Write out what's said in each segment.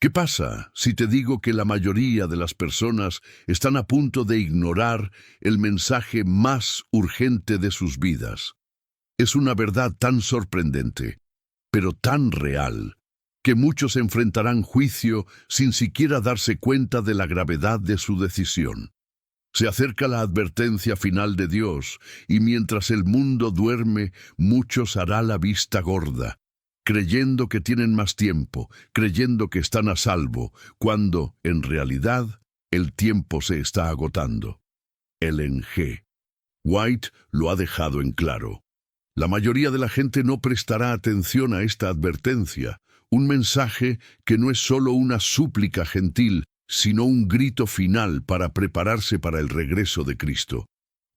¿Qué pasa si te digo que la mayoría de las personas están a punto de ignorar el mensaje más urgente de sus vidas? Es una verdad tan sorprendente, pero tan real, que muchos enfrentarán juicio sin siquiera darse cuenta de la gravedad de su decisión. Se acerca la advertencia final de Dios, y mientras el mundo duerme, muchos hará la vista gorda, creyendo que tienen más tiempo, creyendo que están a salvo, cuando, en realidad, el tiempo se está agotando. Ellen G. White lo ha dejado en claro. La mayoría de la gente no prestará atención a esta advertencia, un mensaje que no es solo una súplica gentil, sino un grito final para prepararse para el regreso de Cristo.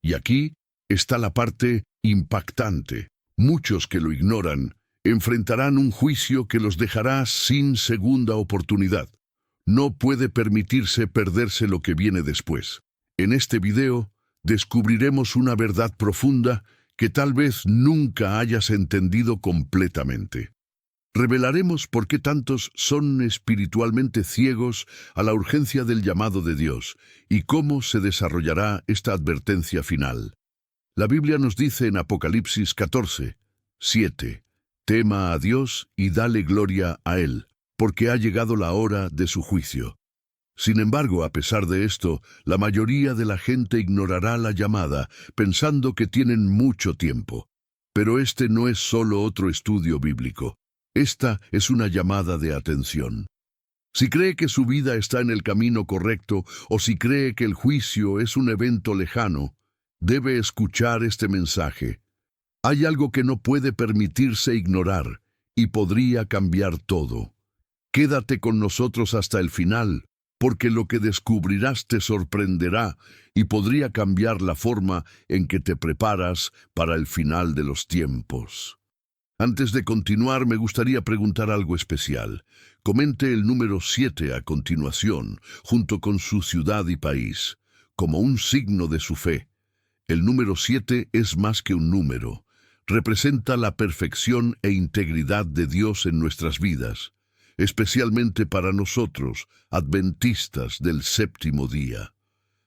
Y aquí está la parte impactante. Muchos que lo ignoran enfrentarán un juicio que los dejará sin segunda oportunidad. No puede permitirse perderse lo que viene después. En este video descubriremos una verdad profunda que tal vez nunca hayas entendido completamente. Revelaremos por qué tantos son espiritualmente ciegos a la urgencia del llamado de Dios y cómo se desarrollará esta advertencia final. La Biblia nos dice en Apocalipsis 14, 7, «Tema a Dios y dale gloria a Él, porque ha llegado la hora de su juicio». Sin embargo, a pesar de esto, la mayoría de la gente ignorará la llamada, pensando que tienen mucho tiempo. Pero este no es solo otro estudio bíblico. Esta es una llamada de atención. Si cree que su vida está en el camino correcto o si cree que el juicio es un evento lejano, debe escuchar este mensaje. Hay algo que no puede permitirse ignorar y podría cambiar todo. Quédate con nosotros hasta el final, porque lo que descubrirás te sorprenderá y podría cambiar la forma en que te preparas para el final de los tiempos. Antes de continuar, me gustaría preguntar algo especial. Comente el número 7 a continuación, junto con su ciudad y país, como un signo de su fe. El número 7 es más que un número. Representa la perfección e integridad de Dios en nuestras vidas, especialmente para nosotros, adventistas del séptimo día.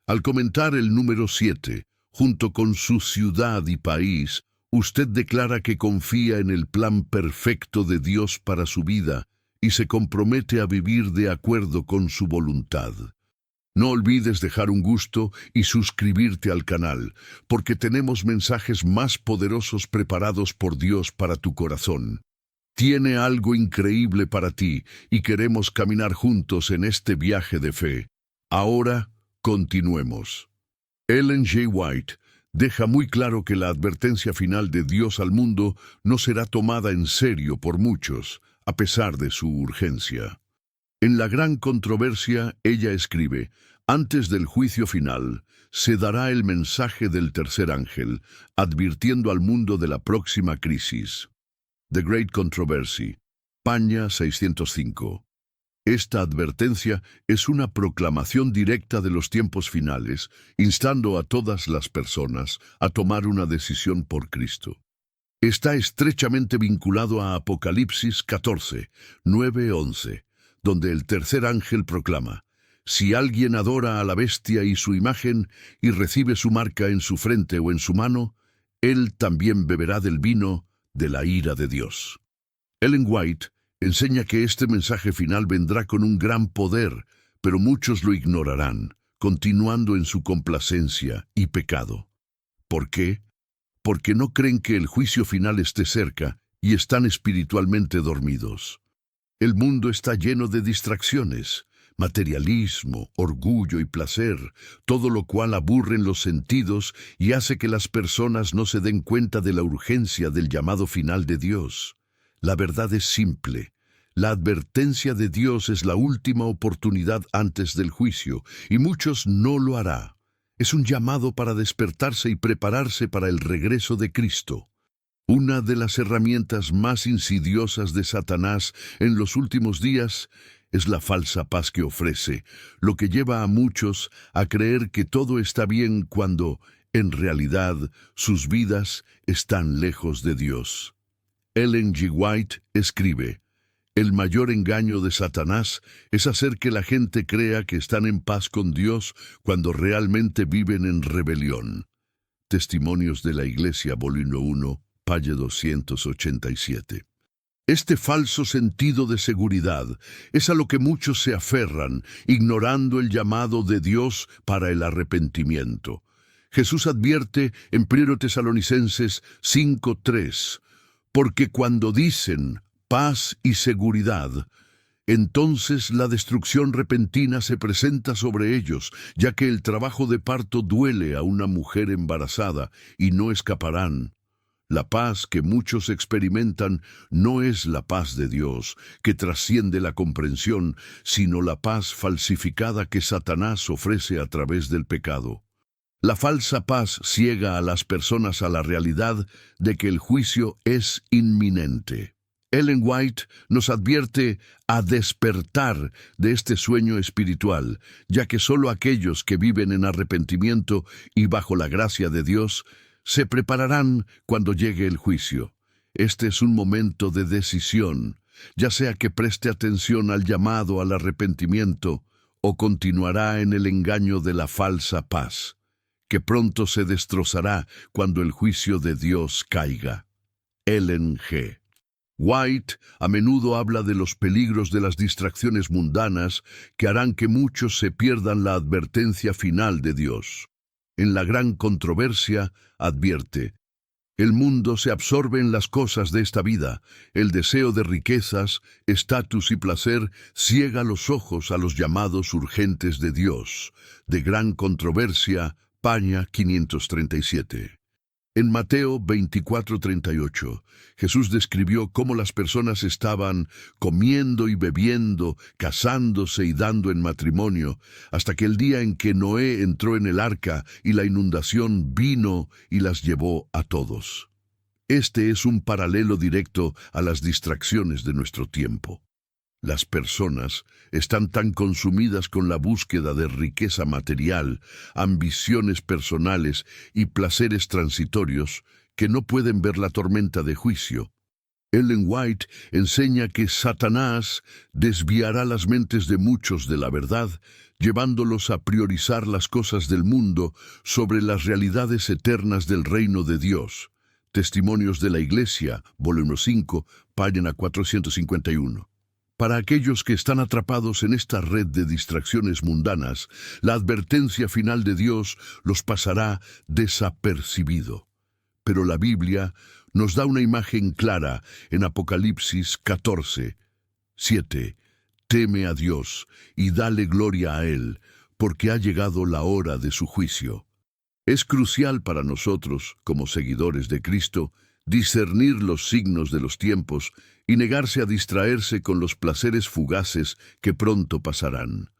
Al comentar el número 7, junto con su ciudad y país, usted declara que confía en el plan perfecto de Dios para su vida y se compromete a vivir de acuerdo con su voluntad. No olvides dejar un gusto y suscribirte al canal, porque tenemos mensajes más poderosos preparados por Dios para tu corazón. Tiene algo increíble para ti y queremos caminar juntos en este viaje de fe. Ahora, continuemos. Ellen G. White deja muy claro que la advertencia final de Dios al mundo no será tomada en serio por muchos, a pesar de su urgencia. En la gran controversia, ella escribe, antes del juicio final, se dará el mensaje del tercer ángel, advirtiendo al mundo de la próxima crisis. The Great Controversy, página 605. Esta advertencia es una proclamación directa de los tiempos finales, instando a todas las personas a tomar una decisión por Cristo. Está estrechamente vinculado a Apocalipsis 14, 9-11, donde el tercer ángel proclama, «Si alguien adora a la bestia y su imagen y recibe su marca en su frente o en su mano, él también beberá del vino de la ira de Dios». Ellen White enseña que este mensaje final vendrá con un gran poder, pero muchos lo ignorarán, continuando en su complacencia y pecado. ¿Por qué? Porque no creen que el juicio final esté cerca y están espiritualmente dormidos. El mundo está lleno de distracciones, materialismo, orgullo y placer, todo lo cual aburren los sentidos y hace que las personas no se den cuenta de la urgencia del llamado final de Dios. La verdad es simple. La advertencia de Dios es la última oportunidad antes del juicio, y muchos no lo hará. Es un llamado para despertarse y prepararse para el regreso de Cristo. Una de las herramientas más insidiosas de Satanás en los últimos días es la falsa paz que ofrece, lo que lleva a muchos a creer que todo está bien cuando, en realidad, sus vidas están lejos de Dios. Ellen G. White escribe, El mayor engaño de Satanás es hacer que la gente crea que están en paz con Dios cuando realmente viven en rebelión. Testimonios de la Iglesia, volumen 1, página 287. Este falso sentido de seguridad es a lo que muchos se aferran, ignorando el llamado de Dios para el arrepentimiento. Jesús advierte en 1 Tesalonicenses 5:3, porque cuando dicen paz y seguridad, entonces la destrucción repentina se presenta sobre ellos, ya que el trabajo de parto duele a una mujer embarazada y no escaparán. La paz que muchos experimentan no es la paz de Dios, que trasciende la comprensión, sino la paz falsificada que Satanás ofrece a través del pecado. La falsa paz ciega a las personas a la realidad de que el juicio es inminente. Ellen White nos advierte a despertar de este sueño espiritual, ya que solo aquellos que viven en arrepentimiento y bajo la gracia de Dios se prepararán cuando llegue el juicio. Este es un momento de decisión, ya sea que preste atención al llamado al arrepentimiento o continuará en el engaño de la falsa paz, que pronto se destrozará cuando el juicio de Dios caiga. Ellen G. White a menudo habla de los peligros de las distracciones mundanas que harán que muchos se pierdan la advertencia final de Dios. En la gran controversia, advierte: el mundo se absorbe en las cosas de esta vida. El deseo de riquezas, estatus y placer ciega los ojos a los llamados urgentes de Dios. De gran controversia, página 537. En Mateo 24:38, Jesús describió cómo las personas estaban comiendo y bebiendo, casándose y dando en matrimonio, hasta que el día en que Noé entró en el arca y la inundación vino y las llevó a todos. Este es un paralelo directo a las distracciones de nuestro tiempo. Las personas están tan consumidas con la búsqueda de riqueza material, ambiciones personales y placeres transitorios que no pueden ver la tormenta de juicio. Ellen White enseña que Satanás desviará las mentes de muchos de la verdad, llevándolos a priorizar las cosas del mundo sobre las realidades eternas del reino de Dios. Testimonios de la Iglesia, volumen 5, página 451. Para aquellos que están atrapados en esta red de distracciones mundanas, la advertencia final de Dios los pasará desapercibido. Pero la Biblia nos da una imagen clara en Apocalipsis 14:7. Teme a Dios y dale gloria a Él, porque ha llegado la hora de su juicio. Es crucial para nosotros, como seguidores de Cristo, discernir los signos de los tiempos y negarse a distraerse con los placeres fugaces que pronto pasarán.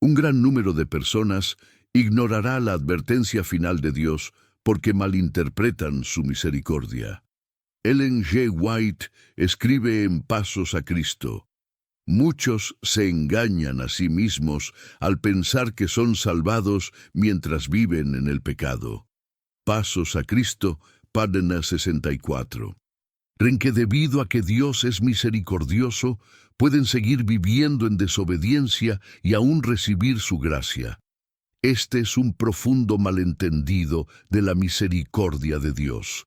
Un gran número de personas ignorará la advertencia final de Dios porque malinterpretan su misericordia. Ellen G. White escribe en Pasos a Cristo: muchos se engañan a sí mismos al pensar que son salvados mientras viven en el pecado. Pasos a Cristo, página 64. Creen que debido a que Dios es misericordioso, pueden seguir viviendo en desobediencia y aún recibir su gracia. Este es un profundo malentendido de la misericordia de Dios.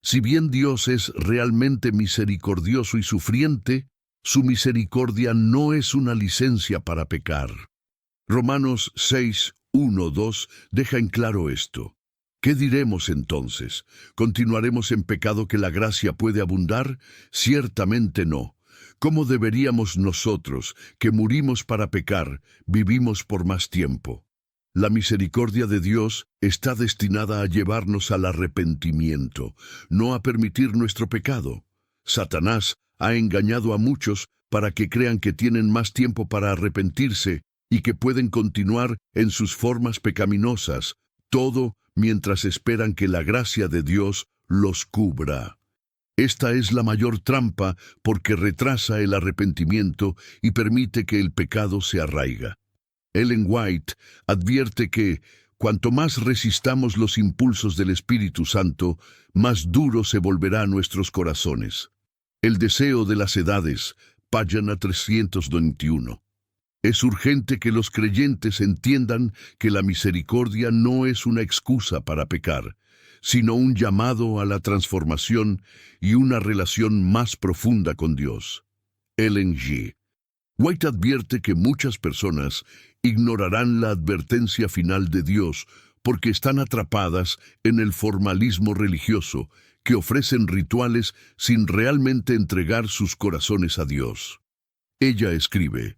Si bien Dios es realmente misericordioso y sufriente, su misericordia no es una licencia para pecar. Romanos 6:1-2 deja en claro esto. ¿Qué diremos entonces? ¿Continuaremos en pecado que la gracia puede abundar? Ciertamente no. ¿Cómo deberíamos nosotros, que murimos para pecar, vivimos por más tiempo? La misericordia de Dios está destinada a llevarnos al arrepentimiento, no a permitir nuestro pecado. Satanás ha engañado a muchos para que crean que tienen más tiempo para arrepentirse y que pueden continuar en sus formas pecaminosas, todo mientras esperan que la gracia de Dios los cubra. Esta es la mayor trampa porque retrasa el arrepentimiento y permite que el pecado se arraiga. Ellen White advierte que cuanto más resistamos los impulsos del Espíritu Santo, más duro se volverá nuestros corazones. El deseo de las edades, página 321. Es urgente que los creyentes entiendan que la misericordia no es una excusa para pecar, sino un llamado a la transformación y una relación más profunda con Dios. Ellen G. White advierte que muchas personas ignorarán la advertencia final de Dios porque están atrapadas en el formalismo religioso, que ofrecen rituales sin realmente entregar sus corazones a Dios. Ella escribe: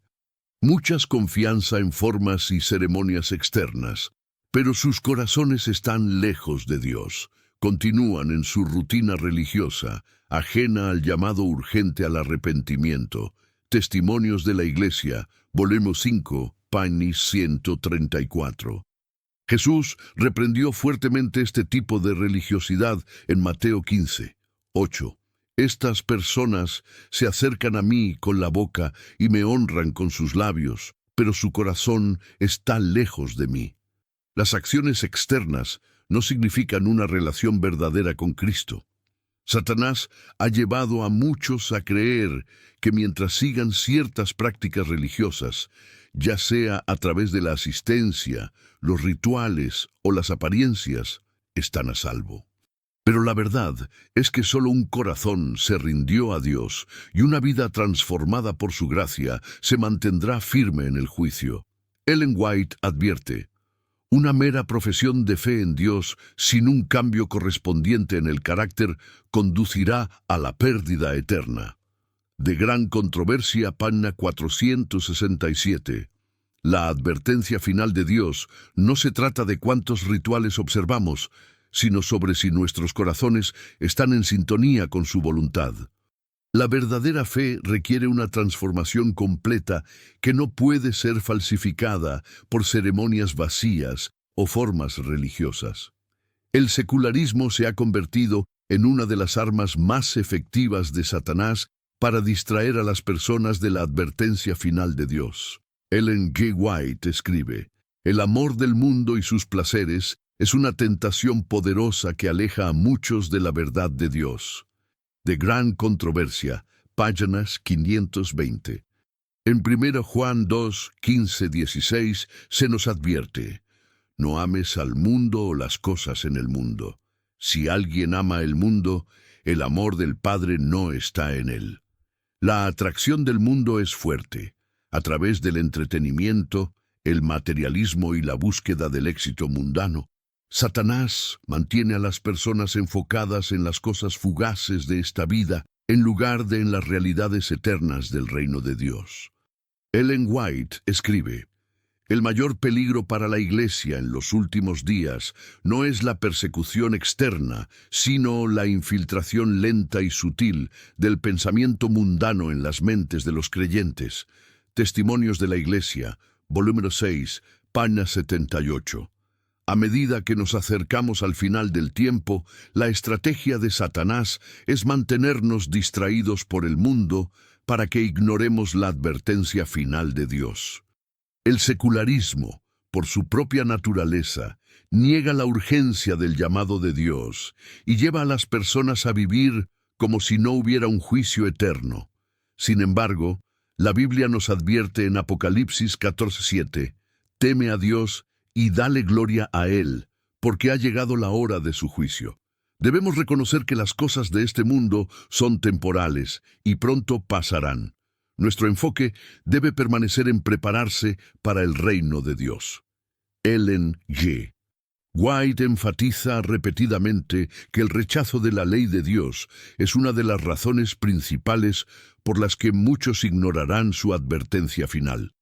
muchas confianza en formas y ceremonias externas, pero sus corazones están lejos de Dios. Continúan en su rutina religiosa, ajena al llamado urgente al arrepentimiento. Testimonios de la Iglesia, volumen 5, página 134. Jesús reprendió fuertemente este tipo de religiosidad en Mateo 15, 8. Estas personas se acercan a mí con la boca y me honran con sus labios, pero su corazón está lejos de mí. Las acciones externas no significan una relación verdadera con Cristo. Satanás ha llevado a muchos a creer que mientras sigan ciertas prácticas religiosas, ya sea a través de la asistencia, los rituales o las apariencias, están a salvo. Pero la verdad es que solo un corazón se rindió a Dios y una vida transformada por su gracia se mantendrá firme en el juicio. Ellen White advierte: una mera profesión de fe en Dios sin un cambio correspondiente en el carácter conducirá a la pérdida eterna. De gran controversia, página 467. La advertencia final de Dios no se trata de cuántos rituales observamos, sino sobre si nuestros corazones están en sintonía con su voluntad. La verdadera fe requiere una transformación completa que no puede ser falsificada por ceremonias vacías o formas religiosas. El secularismo se ha convertido en una de las armas más efectivas de Satanás para distraer a las personas de la advertencia final de Dios. Ellen G. White escribe: el amor del mundo y sus placeres es una tentación poderosa que aleja a muchos de la verdad de Dios. De gran controversia, páginas 520. En 1 Juan 2, 15, 16 se nos advierte: no ames al mundo o las cosas en el mundo. Si alguien ama el mundo, el amor del Padre no está en él. La atracción del mundo es fuerte. A través del entretenimiento, el materialismo y la búsqueda del éxito mundano, Satanás mantiene a las personas enfocadas en las cosas fugaces de esta vida en lugar de en las realidades eternas del reino de Dios. Ellen White escribe: el mayor peligro para la Iglesia en los últimos días no es la persecución externa, sino la infiltración lenta y sutil del pensamiento mundano en las mentes de los creyentes. Testimonios de la Iglesia, volumen 6, página 78. A medida que nos acercamos al final del tiempo, la estrategia de Satanás es mantenernos distraídos por el mundo para que ignoremos la advertencia final de Dios. El secularismo, por su propia naturaleza, niega la urgencia del llamado de Dios y lleva a las personas a vivir como si no hubiera un juicio eterno. Sin embargo, la Biblia nos advierte en Apocalipsis 14:7, teme a Dios y dale gloria a Él, porque ha llegado la hora de su juicio. Debemos reconocer que las cosas de este mundo son temporales y pronto pasarán. Nuestro enfoque debe permanecer en prepararse para el reino de Dios. Ellen G. White enfatiza repetidamente que el rechazo de la ley de Dios es una de las razones principales por las que muchos ignorarán su advertencia final.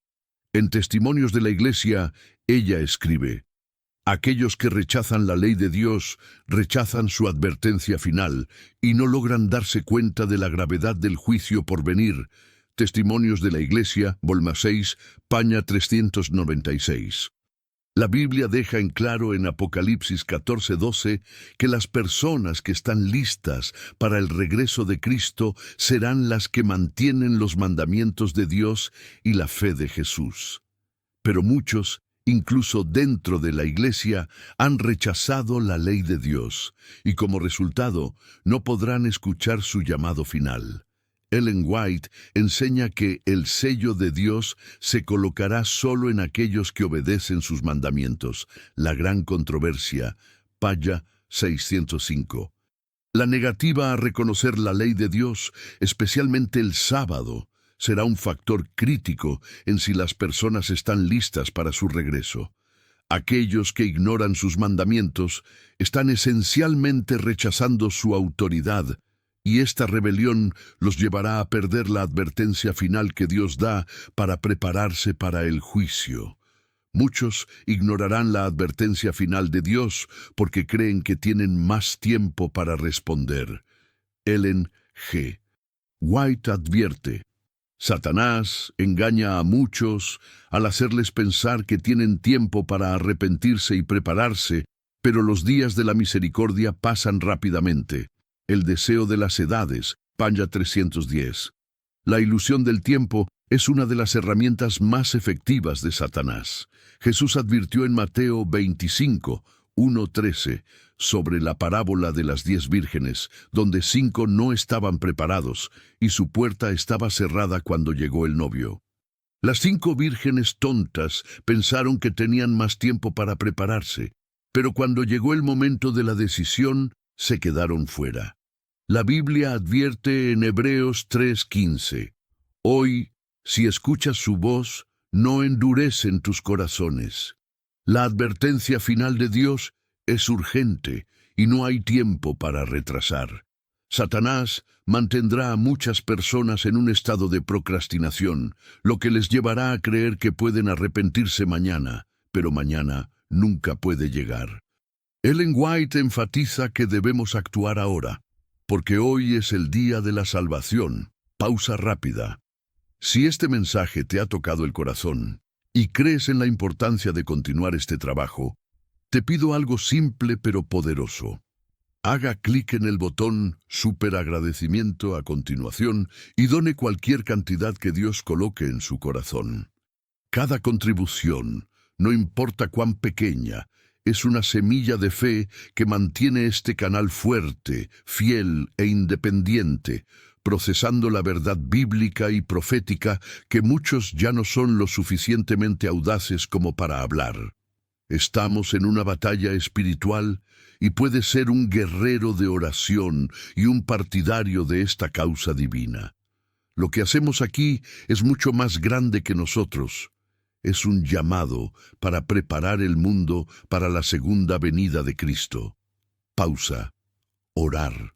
En Testimonios de la Iglesia, ella escribe: aquellos que rechazan la ley de Dios rechazan su advertencia final y no logran darse cuenta de la gravedad del juicio por venir. Testimonios de la Iglesia, volumen 6, página 396. La Biblia deja en claro en Apocalipsis 14:12 que las personas que están listas para el regreso de Cristo serán las que mantienen los mandamientos de Dios y la fe de Jesús. Pero muchos, incluso dentro de la Iglesia, han rechazado la ley de Dios y como resultado no podrán escuchar su llamado final. Ellen White enseña que el sello de Dios se colocará solo en aquellos que obedecen sus mandamientos. La gran controversia, Paya 605. La negativa a reconocer la ley de Dios, especialmente el sábado, será un factor crítico en si las personas están listas para su regreso. Aquellos que ignoran sus mandamientos están esencialmente rechazando su autoridad, y esta rebelión los llevará a perder la advertencia final que Dios da para prepararse para el juicio. Muchos ignorarán la advertencia final de Dios porque creen que tienen más tiempo para responder. Ellen G. White advierte: Satanás engaña a muchos al hacerles pensar que tienen tiempo para arrepentirse y prepararse, pero los días de la misericordia pasan rápidamente. El deseo de las edades, Panya 310. La ilusión del tiempo es una de las herramientas más efectivas de Satanás. Jesús advirtió en Mateo 25, 1:13, sobre la parábola de las 10 vírgenes, donde 5 no estaban preparados, y su puerta estaba cerrada cuando llegó el novio. Las 5 vírgenes tontas pensaron que tenían más tiempo para prepararse, pero cuando llegó el momento de la decisión, se quedaron fuera. La Biblia advierte en Hebreos 3:15, Hoy, si escuchas su voz, no endurecen tus corazones. La advertencia final de Dios es urgente y no hay tiempo para retrasar. Satanás mantendrá a muchas personas en un estado de procrastinación, lo que les llevará a creer que pueden arrepentirse mañana, pero mañana nunca puede llegar. Ellen White enfatiza que debemos actuar ahora, porque hoy es el día de la salvación. Pausa rápida. Si este mensaje te ha tocado el corazón y crees en la importancia de continuar este trabajo, te pido algo simple pero poderoso. Haga clic en el botón Super Agradecimiento a continuación y done cualquier cantidad que Dios coloque en su corazón. Cada contribución, no importa cuán pequeña, es una semilla de fe que mantiene este canal fuerte, fiel e independiente, procesando la verdad bíblica y profética que muchos ya no son lo suficientemente audaces como para hablar. Estamos en una batalla espiritual y puedes ser un guerrero de oración y un partidario de esta causa divina. Lo que hacemos aquí es mucho más grande que nosotros. Es un llamado para preparar el mundo para la segunda venida de Cristo. Pausa. Orar.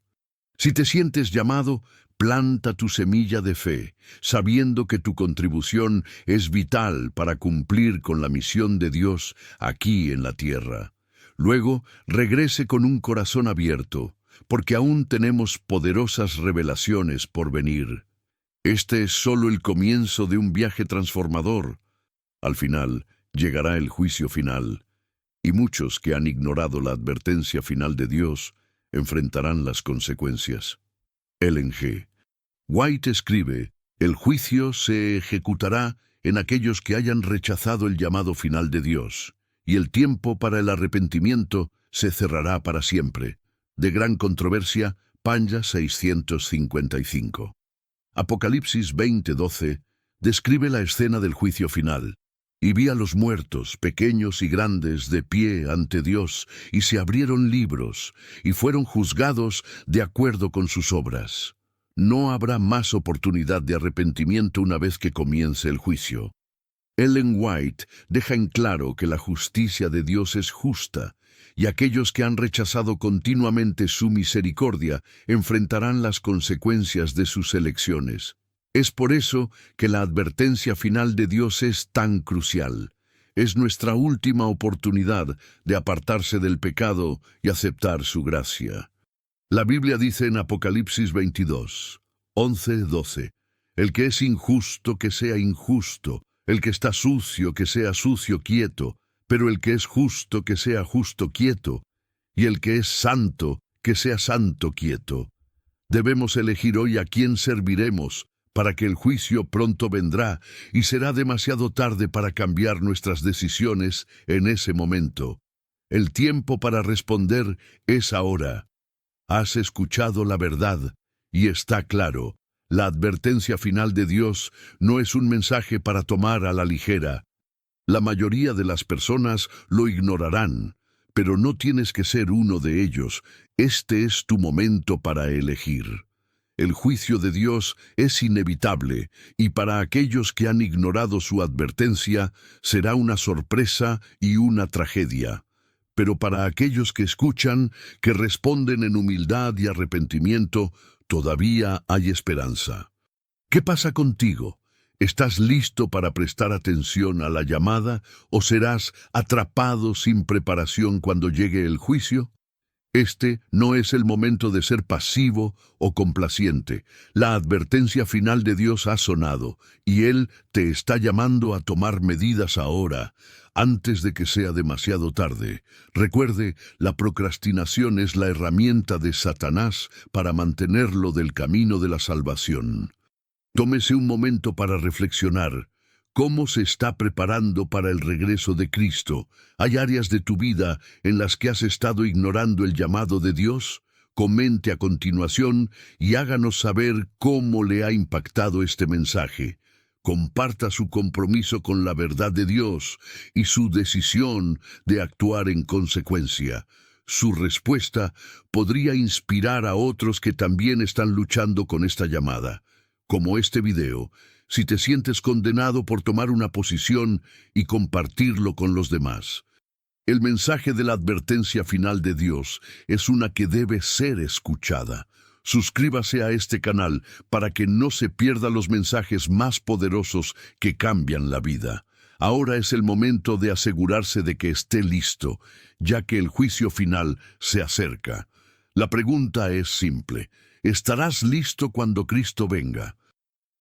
Si te sientes llamado, planta tu semilla de fe, sabiendo que tu contribución es vital para cumplir con la misión de Dios aquí en la tierra. Luego, regrese con un corazón abierto, porque aún tenemos poderosas revelaciones por venir. Este es solo el comienzo de un viaje transformador. Al final, llegará el juicio final, y muchos que han ignorado la advertencia final de Dios enfrentarán las consecuencias. Ellen G. White escribe: el juicio se ejecutará en aquellos que hayan rechazado el llamado final de Dios, y el tiempo para el arrepentimiento se cerrará para siempre. De gran controversia, Panya 655. Apocalipsis 20:12 describe la escena del juicio final. Y vi a los muertos, pequeños y grandes, de pie ante Dios, y se abrieron libros, y fueron juzgados de acuerdo con sus obras. No habrá más oportunidad de arrepentimiento una vez que comience el juicio. Ellen White deja en claro que la justicia de Dios es justa, y aquellos que han rechazado continuamente su misericordia enfrentarán las consecuencias de sus elecciones. Es por eso que la advertencia final de Dios es tan crucial. Es nuestra última oportunidad de apartarse del pecado y aceptar su gracia. La Biblia dice en Apocalipsis 22, 11-12, el que es injusto, que sea injusto, el que está sucio, que sea sucio quieto, pero el que es justo, que sea justo quieto, y el que es santo, que sea santo quieto. Debemos elegir hoy a quién serviremos, para que el juicio pronto vendrá y será demasiado tarde para cambiar nuestras decisiones en ese momento. El tiempo para responder es ahora. Has escuchado la verdad y está claro, La advertencia final de Dios no es un mensaje para tomar a la ligera. La mayoría de las personas lo ignorarán, pero no tienes que ser uno de ellos. Este es tu momento para elegir. El juicio de Dios es inevitable, y para aquellos que han ignorado su advertencia, será una sorpresa y una tragedia. Pero para aquellos que escuchan, que responden en humildad y arrepentimiento, todavía hay esperanza. ¿Qué pasa contigo? ¿Estás listo para prestar atención a la llamada o serás atrapado sin preparación cuando llegue el juicio? Este no es el momento de ser pasivo o complaciente. La advertencia final de Dios ha sonado y Él te está llamando a tomar medidas ahora, antes de que sea demasiado tarde. Recuerde, la procrastinación es la herramienta de Satanás para mantenerlo del camino de la salvación. Tómese un momento para reflexionar. ¿Cómo se está preparando para el regreso de Cristo? ¿Hay áreas de tu vida en las que has estado ignorando el llamado de Dios? Comente a continuación y háganos saber cómo le ha impactado este mensaje. Comparta su compromiso con la verdad de Dios y su decisión de actuar en consecuencia. Su respuesta podría inspirar a otros que también están luchando con esta llamada. Como este video, si te sientes condenado por tomar una posición y compartirlo con los demás. El mensaje de la advertencia final de Dios es una que debe ser escuchada. Suscríbase a este canal para que no se pierda los mensajes más poderosos que cambian la vida. Ahora es el momento de asegurarse de que esté listo, ya que el juicio final se acerca. La pregunta es simple: ¿estarás listo cuando Cristo venga?